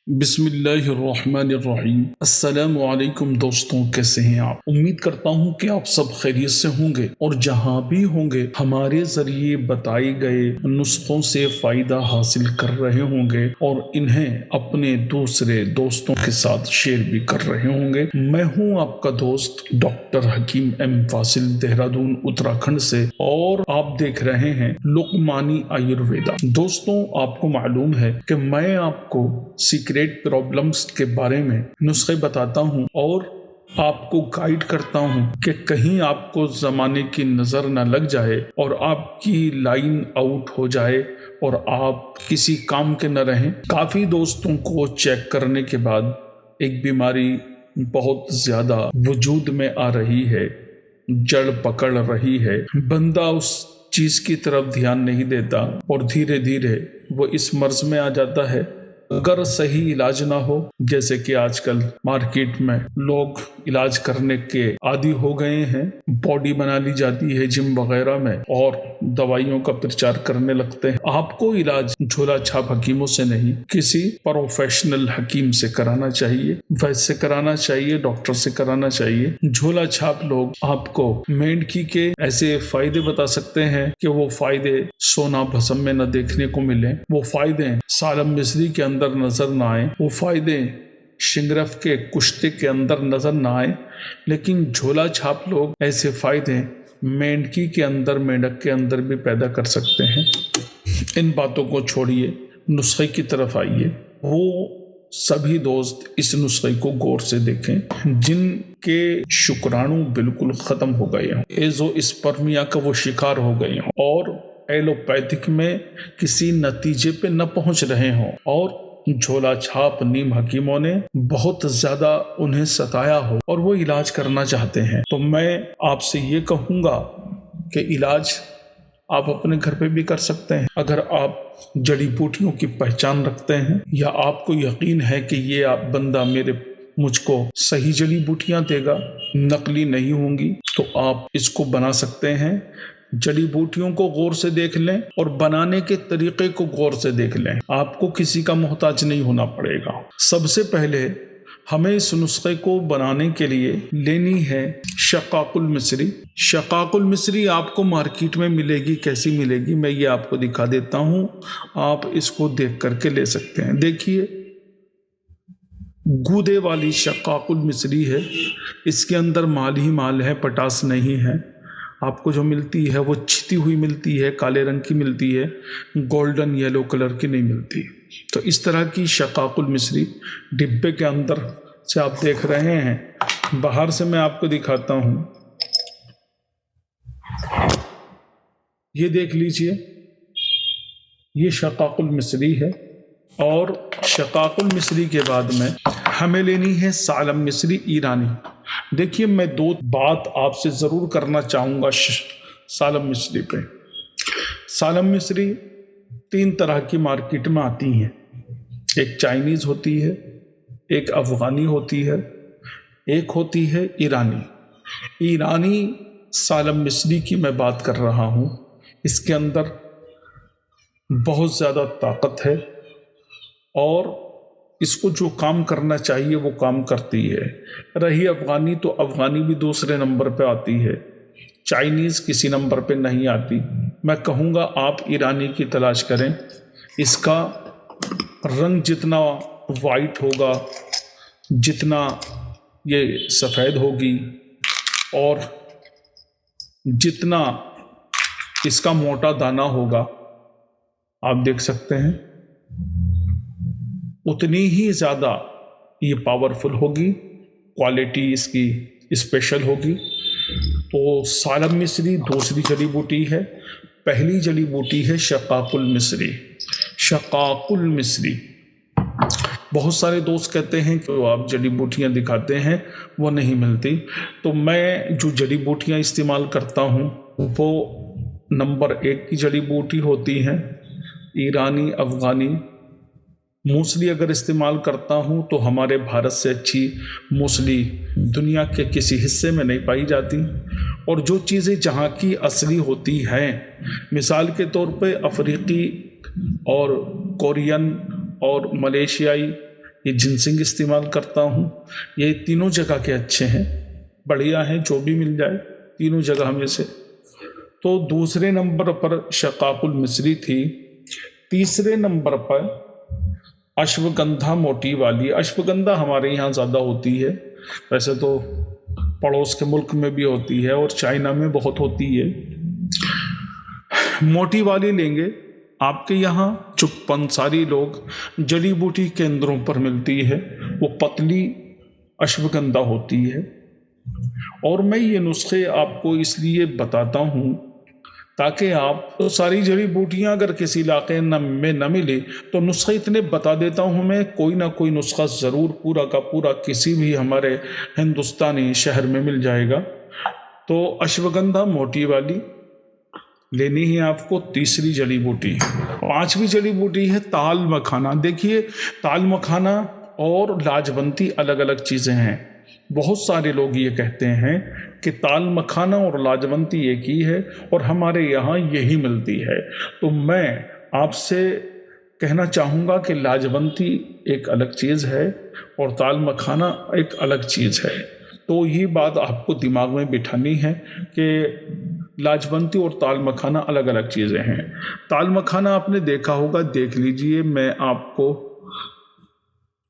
बिस्मिल्लाहिर्रहमानिर्रहीम। अस्सलामुअलैकुम दोस्तों, कैसे हैं आप? उम्मीद करता हूं कि आप सब खैरियत से होंगे और जहां भी होंगे हमारे जरिए बताए गए नुस्खों से फायदा हासिल कर रहे होंगे और इन्हें अपने दूसरे दोस्तों के साथ शेयर भी कर रहे होंगे। मैं हूं आपका दोस्त डॉक्टर हकीम एम फासिल, देहरादून उत्तराखंड से, और आप देख रहे हैं लुकमानी आयुर्वेदा। दोस्तों, आपको मालूम है कि मैं आपको सीक्रेट प्रॉब्लम्स के बारे में नुस्खे बताता हूं और आपको गाइड करता हूं कि कहीं आपको जमाने की नजर न लग जाए और आपकी लाइन आउट हो जाए और आप किसी काम के न रहें। काफी दोस्तों को चेक करने के बाद एक बीमारी बहुत ज्यादा वजूद में आ रही है, जड़ पकड़ रही है, बंदा उस चीज की तरफ ध्यान नहीं देता और धीरे धीरे वो इस मर्ज में आ जाता है। अगर सही इलाज ना हो, जैसे कि आजकल मार्केट में लोग इलाज करने के आदी हो गए हैं, बॉडी बना ली जाती है जिम वगैरह में और दवाइयों का प्रचार करने लगते हैं। आपको इलाज झोला छाप हकीमों से नहीं, किसी प्रोफेशनल हकीम से कराना चाहिए, वैद्य से कराना चाहिए, डॉक्टर से कराना चाहिए। झोला छाप लोग आपको मेंढकी के ऐसे फायदे बता सकते हैं कि वो फायदे सोना भस्म में न देखने को मिले, वो फायदे सालम मिस्री के अंदर नजर ना आए, वो फायदे शिंगरफ के कुश्ते के अंदर नजर ना आए, लेकिन झोला छाप लोग ऐसे फायदे मेंढकी के अंदर, मेंढक के अंदर भी पैदा कर सकते हैं। इन बातों को छोड़िए, नुस्खे की तरफ आइए। वो सभी दोस्त इस नुस्खे को गौर से देखें जिनके शुक्राणु बिल्कुल खत्म हो गए हों, एज़ोस्पर्मिया का वो शिकार हो गए हों और एलोपैथिक में किसी नतीजे पे न पहुंच रहे हों और झोला छाप नीम हकीमों ने बहुत ज्यादा उन्हें सताया हो और वो इलाज करना चाहते हैं, तो मैं आपसे ये कहूँगा कि इलाज आप अपने घर पे भी कर सकते हैं। अगर आप जड़ी बूटियों की पहचान रखते हैं या आपको यकीन है कि ये आप बंदा मुझको सही जड़ी बूटियां देगा, नकली नहीं होंगी, तो आप इसको बना सकते हैं। जड़ी बूटियों को गौर से देख लें और बनाने के तरीके को गौर से देख लें। आपको किसी का मोहताज नहीं होना पड़ेगा। सबसे पहले हमें इस नुस्खे को बनाने के लिए लेनी है शकाकुल मिस्री। शकाकुल मिस्री आपको मार्केट में मिलेगी। कैसी मिलेगी मैं ये आपको दिखा देता हूँ, आप इसको देख करके ले सकते हैं। देखिए, गूदे वाली शकाकुल मिस्री है, इसके अंदर माल ही माल है, पटास नहीं है। आपको जो मिलती है वो छिती हुई मिलती है, काले रंग की मिलती है, गोल्डन येलो कलर की नहीं मिलती। तो इस तरह की शकाकुल मिस्री डिब्बे के अंदर से आप देख रहे हैं। बाहर से मैं आपको दिखाता हूं, ये देख लीजिए, ये शकाकुल मिस्री है। और शकाकुल मिस्री के बाद में हमें लेनी है सालम मिस्री ईरानी। देखिए, मैं दो बात आपसे ज़रूर करना चाहूँगा सालम मिस्री पे। सालम मिस्री तीन तरह की मार्केट में आती हैं, एक चाइनीज़ होती है, एक अफ़गानी होती है, एक होती है ईरानी। ईरानी सालम मिस्री की मैं बात कर रहा हूँ। इसके अंदर बहुत ज़्यादा ताकत है और इसको जो काम करना चाहिए वो काम करती है। रही अफ़गानी, तो अफ़गानी भी दूसरे नंबर पे आती है, चाइनीज़ किसी नंबर पे नहीं आती। मैं कहूँगा आप ईरानी की तलाश करें। इसका रंग जितना वाइट होगा, जितना ये सफ़ेद होगी और जितना इसका मोटा दाना होगा, आप देख सकते हैं, उतनी ही ज़्यादा ये पावरफुल होगी, क्वालिटी इसकी स्पेशल होगी। तो सालम मिस्री दूसरी जड़ी बूटी है। पहली जड़ी बूटी है शकाकुल मिस्री। शकाकुल मिस्री, बहुत सारे दोस्त कहते हैं कि आप जड़ी बूटियाँ दिखाते हैं वो नहीं मिलती, तो मैं जो जड़ी बूटियाँ इस्तेमाल करता हूँ वो नंबर 1 की जड़ी बूटी होती हैं ईरानी, अफ़गानी। मूसली अगर इस्तेमाल करता हूँ तो हमारे भारत से अच्छी मूसली दुनिया के किसी हिस्से में नहीं पाई जाती। और जो चीज़ें जहाँ की असली होती हैं, मिसाल के तौर पे अफ्रीकी और कोरियन और मलेशियाई ये जिनसिंग इस्तेमाल करता हूँ। ये तीनों जगह के अच्छे हैं, बढ़िया हैं, जो भी मिल जाए तीनों जगह में से। तो दूसरे नंबर पर शकाकुल मिस्री थी। तीसरे नंबर पर अश्वगंधा मोटी वाली। अश्वगंधा हमारे यहाँ ज़्यादा होती है, वैसे तो पड़ोस के मुल्क में भी होती है और चाइना में बहुत होती है। मोटी वाली लेंगे। आपके यहाँ जो पंसारी लोग जड़ी बूटी केंद्रों पर मिलती है वो पतली अश्वगंधा होती है। और मैं ये नुस्खे आपको इसलिए बताता हूँ ताकि आप तो सारी जड़ी बूटियाँ अगर किसी इलाके में न मिले तो नुस्खे इतने बता देता हूँ मैं, कोई ना कोई नुस्खा ज़रूर पूरा का पूरा किसी भी हमारे हिंदुस्तानी शहर में मिल जाएगा। तो अश्वगंधा मोटी वाली लेनी है आपको। तीसरी जड़ी बूटी, पांचवी जड़ी बूटी है ताल मखाना। देखिए, ताल मखाना और लाजवंती अलग अलग चीज़ें हैं। बहुत सारे लोग ये कहते हैं कि ताल मखाना और लाजवंती एक ही है और हमारे यहाँ यही मिलती है। तो मैं आपसे कहना चाहूँगा कि लाजवंती एक अलग चीज़ है और ताल मखाना एक अलग चीज़ है। तो ये बात आपको दिमाग में बिठानी है कि लाजवंती और ताल मखाना अलग अलग चीज़ें हैं। ताल मखाना आपने देखा होगा, देख लीजिए, मैं आपको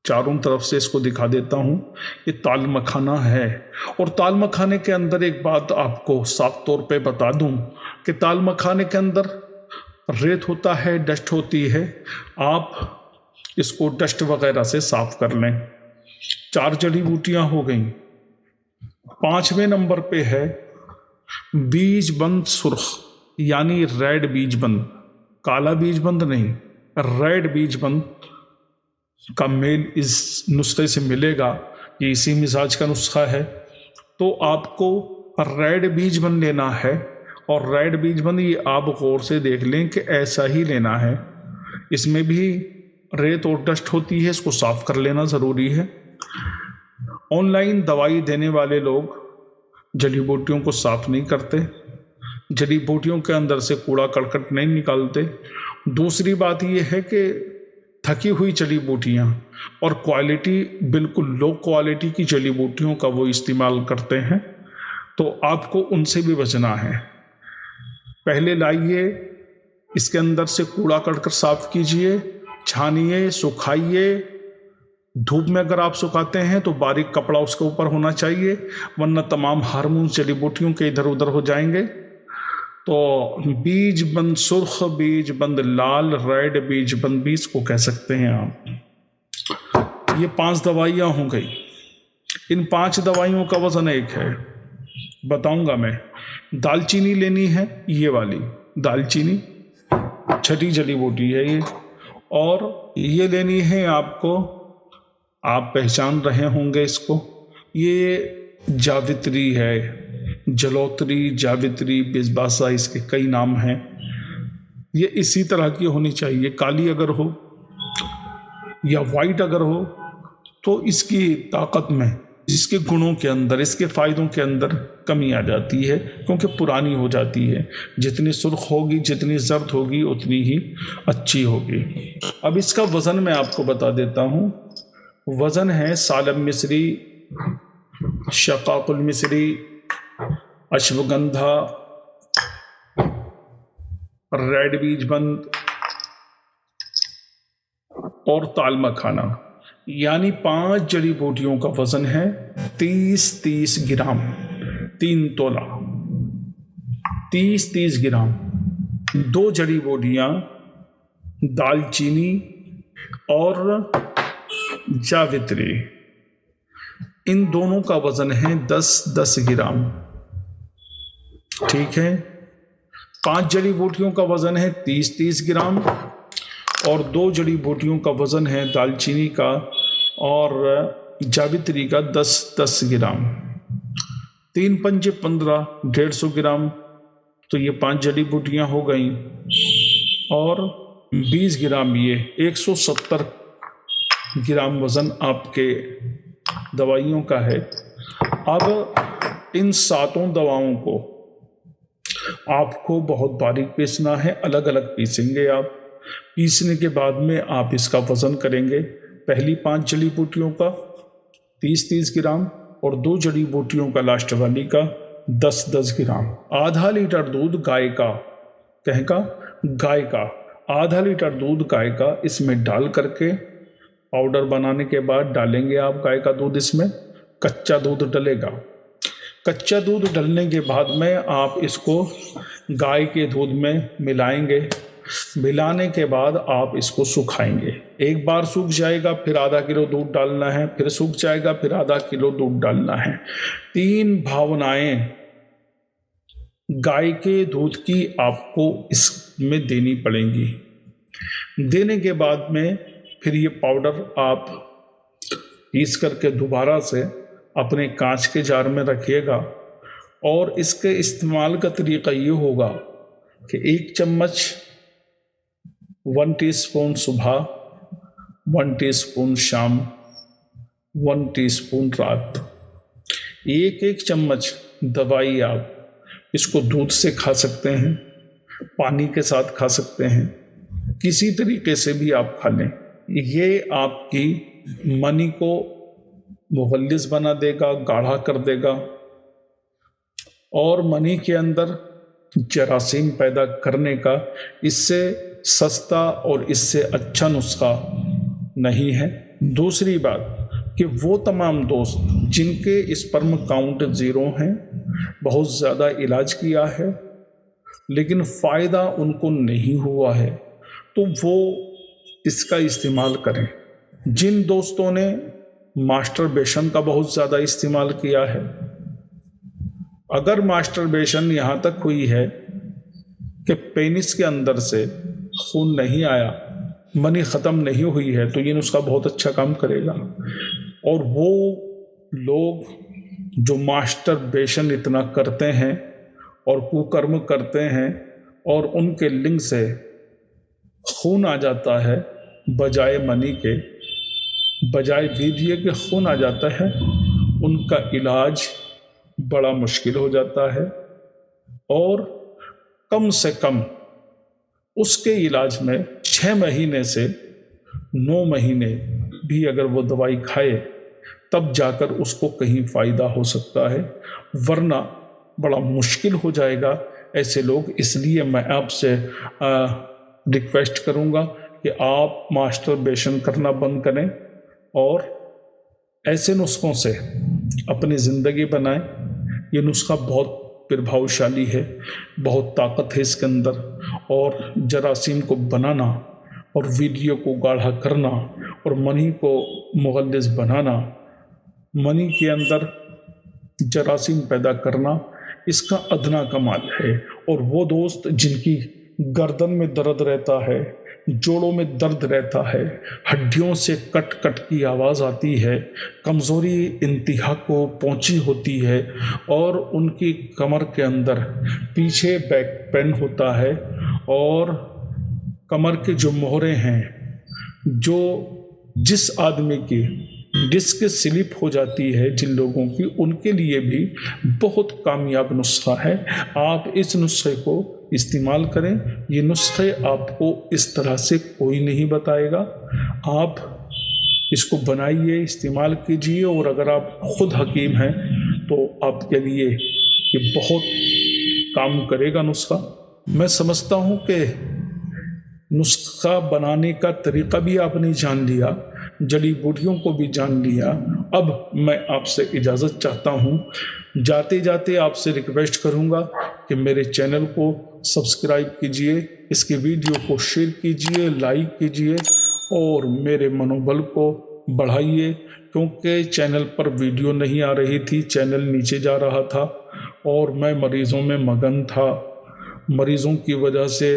चारों तरफ से इसको दिखा देता हूँ। ये ताल मखाना है। और ताल मखाने के अंदर एक बात आपको साफ तौर पे बता दूँ कि ताल मखाने के अंदर रेत होता है, डस्ट होती है। आप इसको डस्ट वगैरह से साफ कर लें। 4 जड़ी बूटियाँ हो गई। 5वें नंबर पे है बीजबंद सुर्ख, यानी रेड बीजबंद, काला बीजबंद नहीं, रेड बीजबंद का मेल इस नुस्खे से मिलेगा। ये इसी मिजाज का नुस्खा है। तो आपको रेड बीजबंद लेना है। और रेड बीजबंद ये आप गौर से देख लें कि ऐसा ही लेना है। इसमें भी रेत और डस्ट होती है, इसको साफ कर लेना ज़रूरी है। ऑनलाइन दवाई देने वाले लोग जड़ी बूटियों को साफ नहीं करते, जड़ी बूटियों के अंदर से कूड़ा करकट नहीं निकालते। दूसरी बात यह है कि थकी हुई जड़ी बूटियाँ और क्वालिटी बिल्कुल लो क्वालिटी की जड़ी बूटियों का वो इस्तेमाल करते हैं। तो आपको उनसे भी बचना है। पहले लाइए, इसके अंदर से कूड़ा करकट साफ कीजिए, छानिए, सुखाइए। धूप में अगर आप सुखाते हैं तो बारीक कपड़ा उसके ऊपर होना चाहिए, वरना तमाम हार्मोन जड़ी बूटियों के इधर उधर हो जाएंगे। तो बीजबंद सुर्ख, बीजबंद लाल, रेड बीजबंद बीज को कह सकते हैं आप। ये 5 दवाइयाँ हो गई। इन 5 दवाइयों का वजन एक है, बताऊंगा मैं। दालचीनी लेनी है, ये वाली दालचीनी, छठी जड़ी बूटी है ये। और ये लेनी है आपको, आप पहचान रहे होंगे इसको, ये जावित्री है, जलोत्री, जावित्री, बिजबासा, इसके कई नाम हैं। ये इसी तरह की होनी चाहिए। काली अगर हो या वाइट अगर हो तो इसकी ताकत में, इसके गुणों के अंदर, इसके फ़ायदों के अंदर कमी आ जाती है, क्योंकि पुरानी हो जाती है। जितनी सुर्ख होगी, जितनी जर्द होगी, उतनी ही अच्छी होगी। अब इसका वज़न मैं आपको बता देता हूँ। वज़न है सालम मिस्री, शकाकुल मिस्री, अश्वगंधा, रेड बीजबंद और ताल मखाना, यानी 5 जड़ी बूटियों का वज़न है 30-30 ग्राम, 3 तोला, 30-30 ग्राम। 2 जड़ी बूटियाँ दालचीनी और जावित्री, इन दोनों का वज़न है 10-10 ग्राम। ठीक है। 5 जड़ी बूटियों का वज़न है 30-30 ग्राम और 2 जड़ी बूटियों का वज़न है दालचीनी का और जावित्री का 10-10 ग्राम। 3 पंजे 15, 150 ग्राम। तो ये 5 जड़ी बूटियाँ हो गई और 20 ग्राम, ये 170 ग्राम वज़न आपके दवाइयों का है। अब इन 7 दवाओं को आपको बहुत बारीक पीसना है, अलग अलग पीसेंगे आप। पीसने के बाद में आप इसका वज़न करेंगे। पहली 5 जड़ी बूटियों का 30-30 ग्राम और 2 जड़ी बूटियों का लास्ट वाली का 10-10 ग्राम। आधा लीटर दूध गाय का, कहका गाय का, आधा लीटर दूध गाय का इसमें डाल करके पाउडर बनाने के बाद डालेंगे आप गाय का दूध। इसमें कच्चा दूध डलेगा। कच्चा दूध डलने के बाद में आप इसको गाय के दूध में मिलाएंगे। मिलाने के बाद आप इसको सुखाएंगे। एक बार सूख जाएगा फिर आधा किलो दूध डालना है, फिर सूख जाएगा फिर आधा किलो दूध डालना है। 3 भावनाएं गाय के दूध की आपको इसमें देनी पड़ेंगी। देने के बाद में फिर ये पाउडर आप पीस करके दोबारा से अपने कांच के जार में रखिएगा। और इसके इस्तेमाल का तरीका ये होगा कि 1 चम्मच 1 टीस्पून सुबह, 1 टीस्पून शाम, 1 टीस्पून रात। एक चम्मच दवाई आप इसको दूध से खा सकते हैं, पानी के साथ खा सकते हैं, किसी तरीके से भी आप खा लें। ये आपकी मनी को मुगल्लिस बना देगा, गाढ़ा कर देगा और मनी के अंदर जरासीम पैदा करने का इससे सस्ता और इससे अच्छा नुस्खा नहीं है। दूसरी बात कि वो तमाम दोस्त जिनके स्पर्म काउंट 0 हैं, बहुत ज़्यादा इलाज किया है लेकिन फ़ायदा उनको नहीं हुआ है, तो वो इसका इस्तेमाल करें। जिन दोस्तों ने मास्टरबेशन का बहुत ज़्यादा इस्तेमाल किया है, अगर मास्टरबेशन यहाँ तक हुई है कि पेनिस के अंदर से खून नहीं आया, मनी ख़त्म नहीं हुई है, तो ये नुस्खा बहुत अच्छा काम करेगा। और वो लोग जो मास्टरबेशन इतना करते हैं और कुकर्म करते हैं और उनके लिंग से खून आ जाता है बजाय मनी के, बजाय वीर्य के खून आ जाता है, उनका इलाज बड़ा मुश्किल हो जाता है। और कम से कम उसके इलाज में 6 महीने से 9 महीने भी अगर वो दवाई खाए तब जाकर उसको कहीं फ़ायदा हो सकता है, वरना बड़ा मुश्किल हो जाएगा ऐसे लोग। इसलिए मैं आपसे रिक्वेस्ट करूँगा कि आप मास्टरबेशन करना बंद करें और ऐसे नुस्खों से अपनी ज़िंदगी बनाएं। ये नुस्खा बहुत प्रभावशाली है, बहुत ताकत है इसके अंदर। और जरासीम को बनाना और वीर्य को गाढ़ा करना और मनी को मुगल्लिस बनाना, मनी के अंदर जरासीम पैदा करना, इसका अदना कमाल है। और वो दोस्त जिनकी गर्दन में दर्द रहता है, जोड़ों में दर्द रहता है, हड्डियों से कट कट की आवाज़ आती है, कमज़ोरी इंतहा को पहुंची होती है और उनकी कमर के अंदर पीछे बैक पेन होता है और कमर के जो मोहरे हैं, जो जिस आदमी की डिस्क स्लिप हो जाती है, जिन लोगों की, उनके लिए भी बहुत कामयाब नुस्खा है। आप इस नुस्खे को इस्तेमाल करें। ये नुस्खे आपको इस तरह से कोई नहीं बताएगा। आप इसको बनाइए, इस्तेमाल कीजिए और अगर आप खुद हकीम हैं तो आपके लिए ये बहुत काम करेगा नुस्खा। मैं समझता हूँ कि नुस्खा बनाने का तरीका भी आपने जान लिया, जड़ी बूटियों को भी जान लिया। अब मैं आपसे इजाज़त चाहता हूँ। जाते जाते आपसे रिक्वेस्ट करूँगा कि मेरे चैनल को सब्सक्राइब कीजिए, इसके वीडियो को शेयर कीजिए, लाइक कीजिए और मेरे मनोबल को बढ़ाइए, क्योंकि चैनल पर वीडियो नहीं आ रही थी, चैनल नीचे जा रहा था और मैं मरीज़ों में मगन था। मरीज़ों की वजह से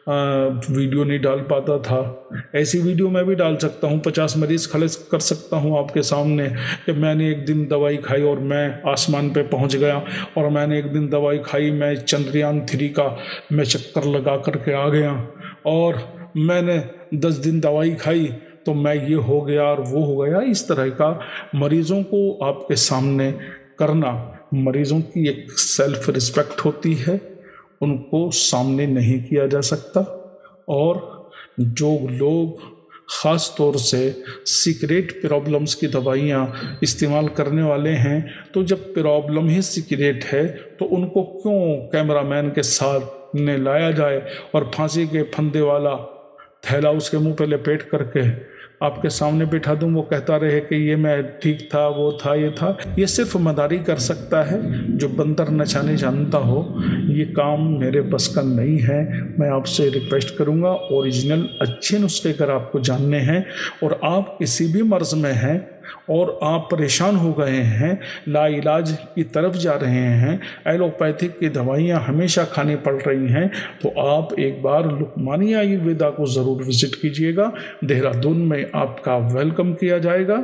वीडियो नहीं डाल पाता था। ऐसी वीडियो मैं भी डाल सकता हूँ, 50 मरीज़ खड़े कर सकता हूँ आपके सामने कि मैंने एक दिन दवाई खाई और मैं आसमान पे पहुँच गया, और मैंने एक दिन दवाई खाई, मैं चंद्रयान 3 का मैं चक्कर लगा करके आ गया, और मैंने 10 दिन दवाई खाई तो मैं ये हो गया और वो हो गया। इस तरह का मरीज़ों को आपके सामने करना, मरीज़ों की एक सेल्फ रिस्पेक्ट होती है, उनको सामने नहीं किया जा सकता। और जो लोग ख़ास तौर से सिगरेट प्रॉब्लम्स की दवाइयाँ इस्तेमाल करने वाले हैं, तो जब प्रॉब्लम ही सिगरेट है तो उनको क्यों कैमरामैन के साथ ने लाया जाए और फांसी के फंदे वाला थैला उसके मुंह पे लपेट करके आपके सामने बिठा दूं, वो कहता रहे कि ये मैं ठीक था, वो था, ये था। ये सिर्फ मदारी कर सकता है जो बंदर नचाने जानता हो। ये काम मेरे बस का नहीं है। मैं आपसे रिक्वेस्ट करूंगा, ओरिजिनल अच्छे नुस्खे अगर आपको जानने हैं और आप किसी भी मर्ज में हैं और आप परेशान हो गए हैं, लाइलाज की तरफ जा रहे हैं, एलोपैथिक की दवाइयाँ हमेशा खानी पड़ रही हैं, तो आप एक बार लुकमानी आयुर्वेदा को ज़रूर विज़िट कीजिएगा। देहरादून में आपका वेलकम किया जाएगा।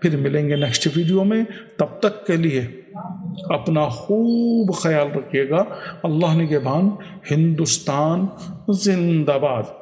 फिर मिलेंगे नेक्स्ट वीडियो में। तब तक के लिए अपना खूब ख्याल रखिएगा। अल्लाह निगहबान। हिंदुस्तान जिंदाबाद।